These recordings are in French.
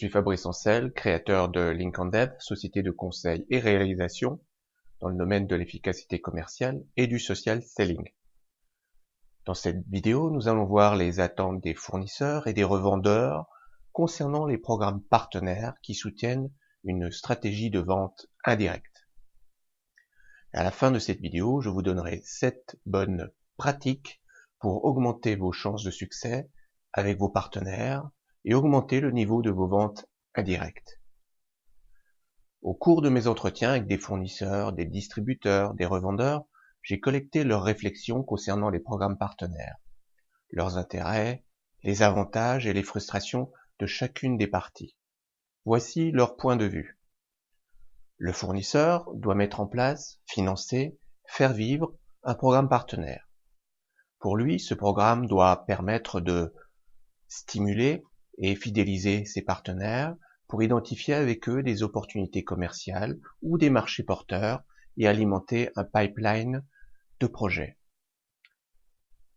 suis Fabrice Ancel, créateur de Link Dev, société de conseil et réalisation dans le domaine de l'efficacité commerciale et du social selling. Dans cette vidéo, nous allons voir les attentes des fournisseurs et des revendeurs concernant les programmes partenaires qui soutiennent une stratégie de vente indirecte. À la fin de cette vidéo, je vous donnerai 7 bonnes pratiques pour augmenter vos chances de succès avec vos partenaires et augmenter le niveau de vos ventes indirectes. Au cours de mes entretiens avec des fournisseurs, des distributeurs, des revendeurs, j'ai collecté leurs réflexions concernant les programmes partenaires, leurs intérêts, les avantages et les frustrations de chacune des parties. Voici leur point de vue. Le fournisseur doit mettre en place, financer, faire vivre un programme partenaire. Pour lui, ce programme doit permettre de stimuler et fidéliser ses partenaires pour identifier avec eux des opportunités commerciales ou des marchés porteurs et alimenter un pipeline de projets.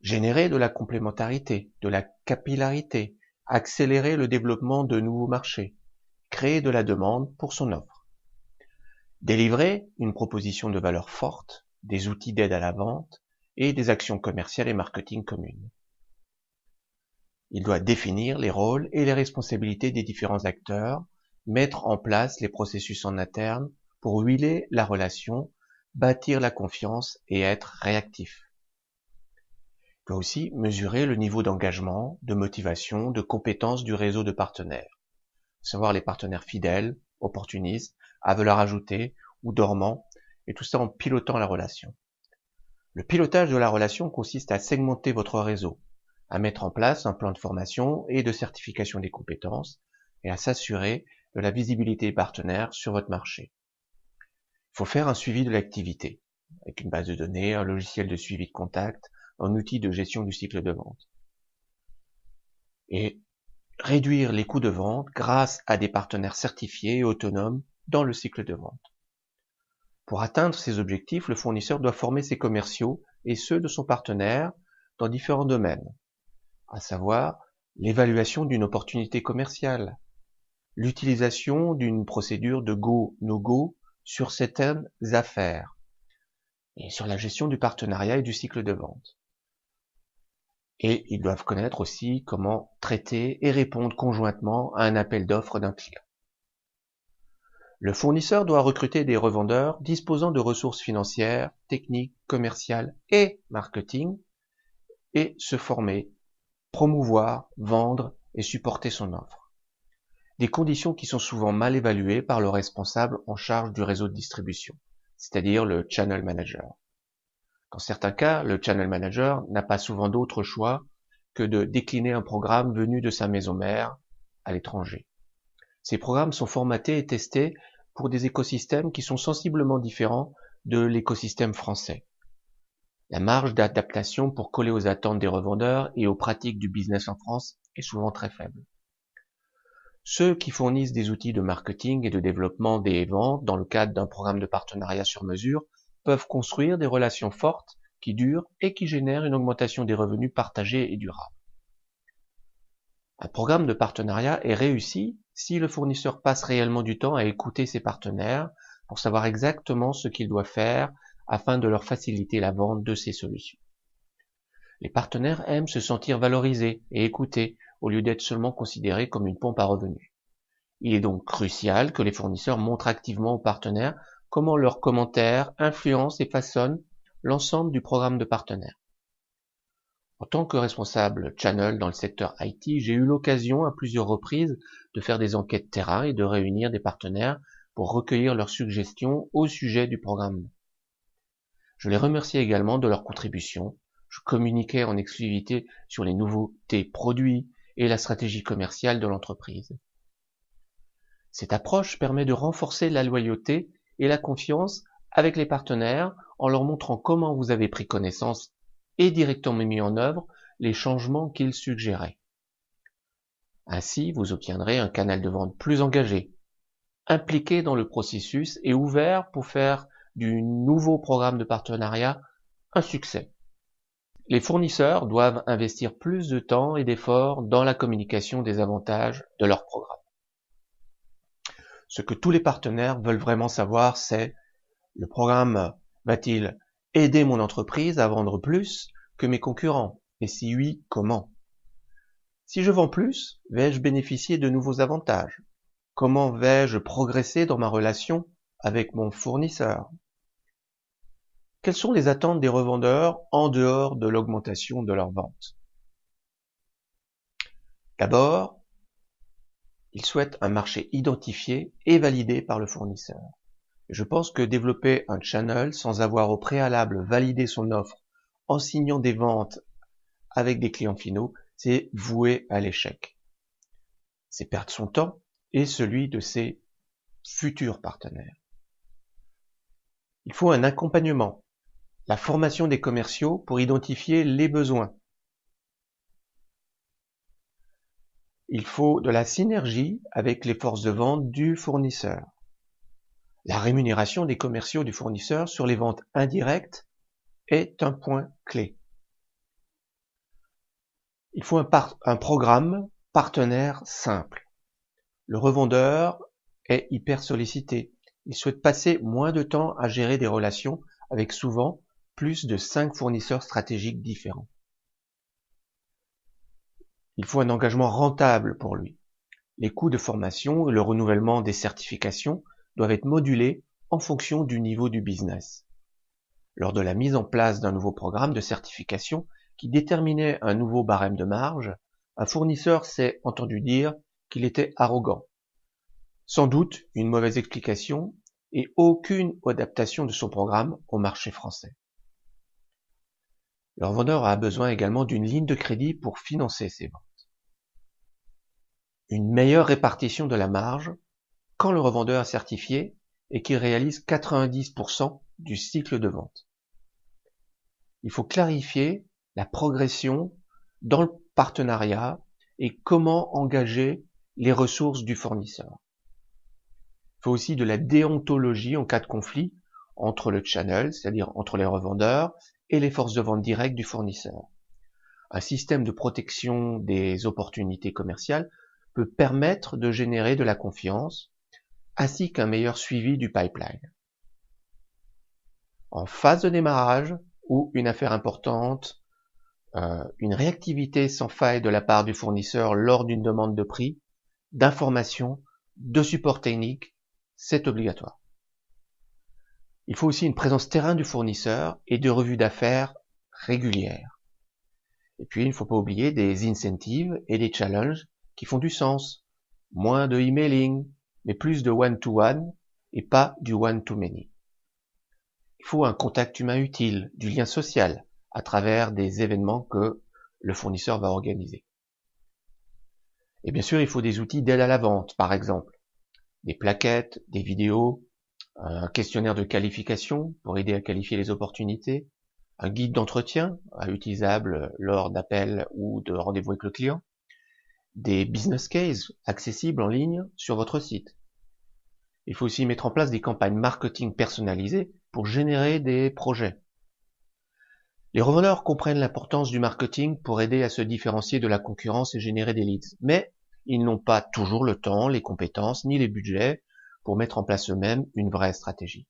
Générer de la complémentarité, de la capillarité, accélérer le développement de nouveaux marchés, créer de la demande pour son offre. Délivrer une proposition de valeur forte, des outils d'aide à la vente et des actions commerciales et marketing communes. Il doit définir les rôles et les responsabilités des différents acteurs, mettre en place les processus en interne pour huiler la relation, bâtir la confiance et être réactif. Il doit aussi mesurer le niveau d'engagement, de motivation, de compétence du réseau de partenaires. Savoir les partenaires fidèles, opportunistes, à valeur ajoutée ou dormants, et tout ça en pilotant la relation. Le pilotage de la relation consiste à segmenter votre réseau, à mettre en place un plan de formation et de certification des compétences et à s'assurer de la visibilité des partenaires sur votre marché. Il faut faire un suivi de l'activité avec une base de données, un logiciel de suivi de contact, un outil de gestion du cycle de vente. Et réduire les coûts de vente grâce à des partenaires certifiés et autonomes dans le cycle de vente. Pour atteindre ces objectifs, le fournisseur doit former ses commerciaux et ceux de son partenaire dans différents domaines, à savoir l'évaluation d'une opportunité commerciale, l'utilisation d'une procédure de go-no-go sur certaines affaires, et sur la gestion du partenariat et du cycle de vente. Et ils doivent connaître aussi comment traiter et répondre conjointement à un appel d'offres d'un client. Le fournisseur doit recruter des revendeurs disposant de ressources financières, techniques, commerciales et marketing, et se former, promouvoir, vendre et supporter son offre. Des conditions qui sont souvent mal évaluées par le responsable en charge du réseau de distribution, c'est-à-dire le channel manager. Dans certains cas, le channel manager n'a pas souvent d'autre choix que de décliner un programme venu de sa maison mère à l'étranger. Ces programmes sont formatés et testés pour des écosystèmes qui sont sensiblement différents de l'écosystème français. La marge d'adaptation pour coller aux attentes des revendeurs et aux pratiques du business en France est souvent très faible. Ceux qui fournissent des outils de marketing et de développement des ventes dans le cadre d'un programme de partenariat sur mesure peuvent construire des relations fortes qui durent et qui génèrent une augmentation des revenus partagés et durables. Un programme de partenariat est réussi si le fournisseur passe réellement du temps à écouter ses partenaires pour savoir exactement ce qu'il doit faire afin de leur faciliter la vente de ses solutions. Les partenaires aiment se sentir valorisés et écoutés au lieu d'être seulement considérés comme une pompe à revenus. Il est donc crucial que les fournisseurs montrent activement aux partenaires comment leurs commentaires influencent et façonnent l'ensemble du programme de partenaires. En tant que responsable channel dans le secteur IT, j'ai eu l'occasion à plusieurs reprises de faire des enquêtes terrain et de réunir des partenaires pour recueillir leurs suggestions au sujet du programme. Je les remerciais également de leur contribution. Je communiquais en exclusivité sur les nouveautés produits et la stratégie commerciale de l'entreprise. Cette approche permet de renforcer la loyauté et la confiance avec les partenaires en leur montrant comment vous avez pris connaissance et directement mis en œuvre les changements qu'ils suggéraient. Ainsi, vous obtiendrez un canal de vente plus engagé, impliqué dans le processus et ouvert pour faire du nouveau programme de partenariat un succès. Les fournisseurs doivent investir plus de temps et d'efforts dans la communication des avantages de leur programme. Ce que tous les partenaires veulent vraiment savoir, c'est: le programme va-t-il aider mon entreprise à vendre plus que mes concurrents? Et si oui, comment? Si je vends plus, vais-je bénéficier de nouveaux avantages? Comment vais-je progresser dans ma relation avec mon fournisseur? Quelles sont les attentes des revendeurs en dehors de l'augmentation de leurs ventes? D'abord, ils souhaitent un marché identifié et validé par le fournisseur. Je pense que développer un channel sans avoir au préalable validé son offre en signant des ventes avec des clients finaux, c'est voué à l'échec. C'est perdre son temps et celui de ses futurs partenaires. Il faut un accompagnement, la formation des commerciaux pour identifier les besoins. Il faut de la synergie avec les forces de vente du fournisseur. La rémunération des commerciaux du fournisseur sur les ventes indirectes est un point clé. Il faut un programme partenaire simple. Le revendeur est hyper sollicité. Il souhaite passer moins de temps à gérer des relations avec souvent plus de 5 fournisseurs stratégiques différents. Il faut un engagement rentable pour lui. Les coûts de formation et le renouvellement des certifications doivent être modulés en fonction du niveau du business. Lors de la mise en place d'un nouveau programme de certification qui déterminait un nouveau barème de marge, un fournisseur s'est entendu dire qu'il était arrogant. Sans doute une mauvaise explication et aucune adaptation de son programme au marché français. Le revendeur a besoin également d'une ligne de crédit pour financer ses ventes. Une meilleure répartition de la marge quand le revendeur est certifié et qu'il réalise 90% du cycle de vente. Il faut clarifier la progression dans le partenariat et comment engager les ressources du fournisseur. Il faut aussi de la déontologie en cas de conflit entre le channel, c'est-à-dire entre les revendeurs, et les forces de vente directes du fournisseur. Un système de protection des opportunités commerciales peut permettre de générer de la confiance, ainsi qu'un meilleur suivi du pipeline. En phase de démarrage ou une affaire importante, une réactivité sans faille de la part du fournisseur lors d'une demande de prix, d'information, de support technique, c'est obligatoire. Il faut aussi une présence terrain du fournisseur et de revues d'affaires régulières. Et puis, il ne faut pas oublier des incentives et des challenges qui font du sens. Moins de emailing, mais plus de one-to-one et pas du one-to-many. Il faut un contact humain utile, du lien social, à travers des événements que le fournisseur va organiser. Et bien sûr, il faut des outils d'aide à la vente, par exemple. Des plaquettes, des vidéos, un questionnaire de qualification pour aider à qualifier les opportunités, un guide d'entretien utilisable lors d'appels ou de rendez-vous avec le client, des business cases accessibles en ligne sur votre site. Il faut aussi mettre en place des campagnes marketing personnalisées pour générer des projets. Les revendeurs comprennent l'importance du marketing pour aider à se différencier de la concurrence et générer des leads, mais ils n'ont pas toujours le temps, les compétences ni les budgets pour mettre en place eux-mêmes une vraie stratégie.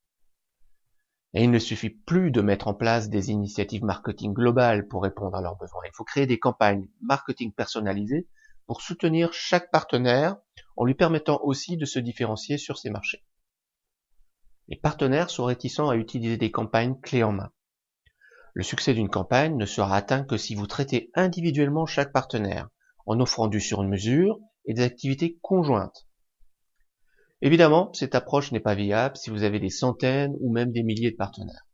Et il ne suffit plus de mettre en place des initiatives marketing globales pour répondre à leurs besoins. Il faut créer des campagnes marketing personnalisées pour soutenir chaque partenaire en lui permettant aussi de se différencier sur ses marchés. Les partenaires sont réticents à utiliser des campagnes clés en main. Le succès d'une campagne ne sera atteint que si vous traitez individuellement chaque partenaire, en offrant du sur-mesure et des activités conjointes. Évidemment, cette approche n'est pas viable si vous avez des centaines ou même des milliers de partenaires.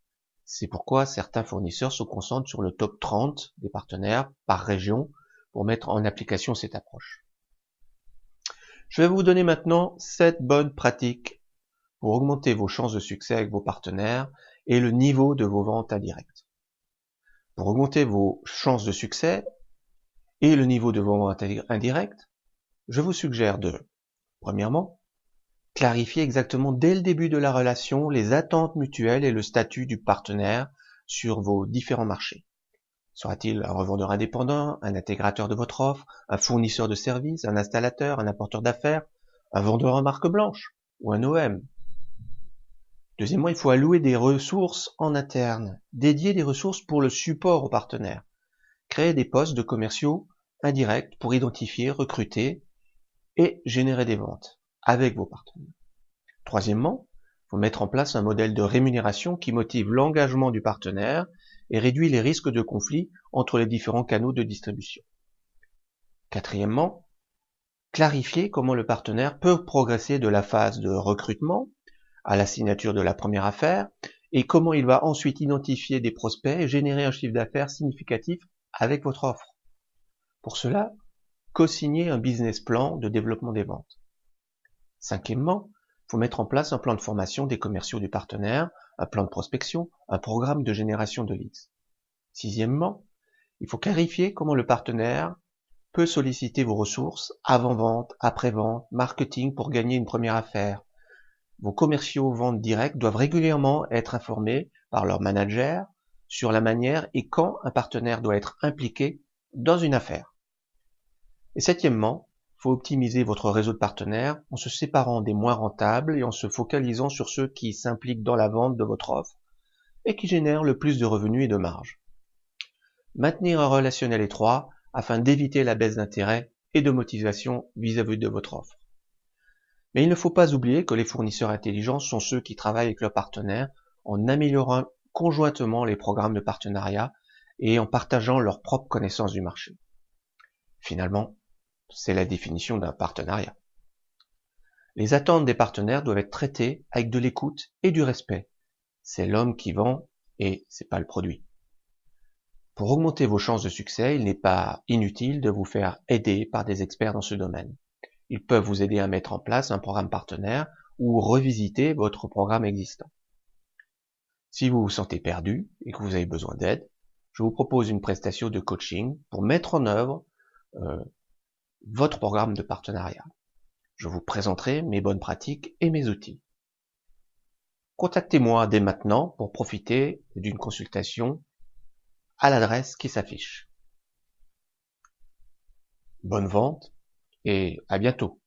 C'est pourquoi certains fournisseurs se concentrent sur le top 30 des partenaires par région pour mettre en application cette approche. Je vais vous donner maintenant 7 bonnes pratiques pour augmenter vos chances de succès avec vos partenaires et le niveau de vos ventes indirectes. Pour augmenter vos chances de succès et le niveau de vos ventes indirectes, je vous suggère de, premièrement, clarifier exactement dès le début de la relation les attentes mutuelles et le statut du partenaire sur vos différents marchés. Sera-t-il un revendeur indépendant, un intégrateur de votre offre, un fournisseur de services, un installateur, un apporteur d'affaires, un vendeur en marque blanche? ou un OM. Deuxièmement, il faut allouer des ressources en interne, dédier des ressources pour le support aux partenaires, créer des postes de commerciaux indirects pour identifier, recruter et générer des ventes avec vos partenaires. Troisièmement, il faut mettre en place un modèle de rémunération qui motive l'engagement du partenaire et réduit les risques de conflit entre les différents canaux de distribution. Quatrièmement, clarifier comment le partenaire peut progresser de la phase de recrutement à la signature de la première affaire et comment il va ensuite identifier des prospects et générer un chiffre d'affaires significatif avec votre offre. Pour cela, co-signer un business plan de développement des ventes. Cinquièmement, il faut mettre en place un plan de formation des commerciaux du partenaire, un plan de prospection, un programme de génération de leads. Sixièmement, il faut clarifier comment le partenaire peut solliciter vos ressources avant-vente, après-vente, marketing pour gagner une première affaire. Vos commerciaux vente directe doivent régulièrement être informés par leur manager sur la manière et quand un partenaire doit être impliqué dans une affaire. Et septièmement, il faut optimiser votre réseau de partenaires en se séparant des moins rentables et en se focalisant sur ceux qui s'impliquent dans la vente de votre offre et qui génèrent le plus de revenus et de marge. Maintenir un relationnel étroit afin d'éviter la baisse d'intérêt et de motivation vis-à-vis de votre offre. Mais il ne faut pas oublier que les fournisseurs intelligents sont ceux qui travaillent avec leurs partenaires en améliorant conjointement les programmes de partenariat et en partageant leurs propres connaissances du marché. Finalement, c'est la définition d'un partenariat. Les attentes des partenaires doivent être traitées avec de l'écoute et du respect. C'est l'homme qui vend et c'est pas le produit. Pour augmenter vos chances de succès, il n'est pas inutile de vous faire aider par des experts dans ce domaine. Ils peuvent vous aider à mettre en place un programme partenaire ou revisiter votre programme existant. Si vous vous sentez perdu et que vous avez besoin d'aide, je vous propose une prestation de coaching pour mettre en œuvre votre programme de partenariat. Je vous présenterai mes bonnes pratiques et mes outils. Contactez-moi dès maintenant pour profiter d'une consultation à l'adresse qui s'affiche. Bonne vente et à bientôt.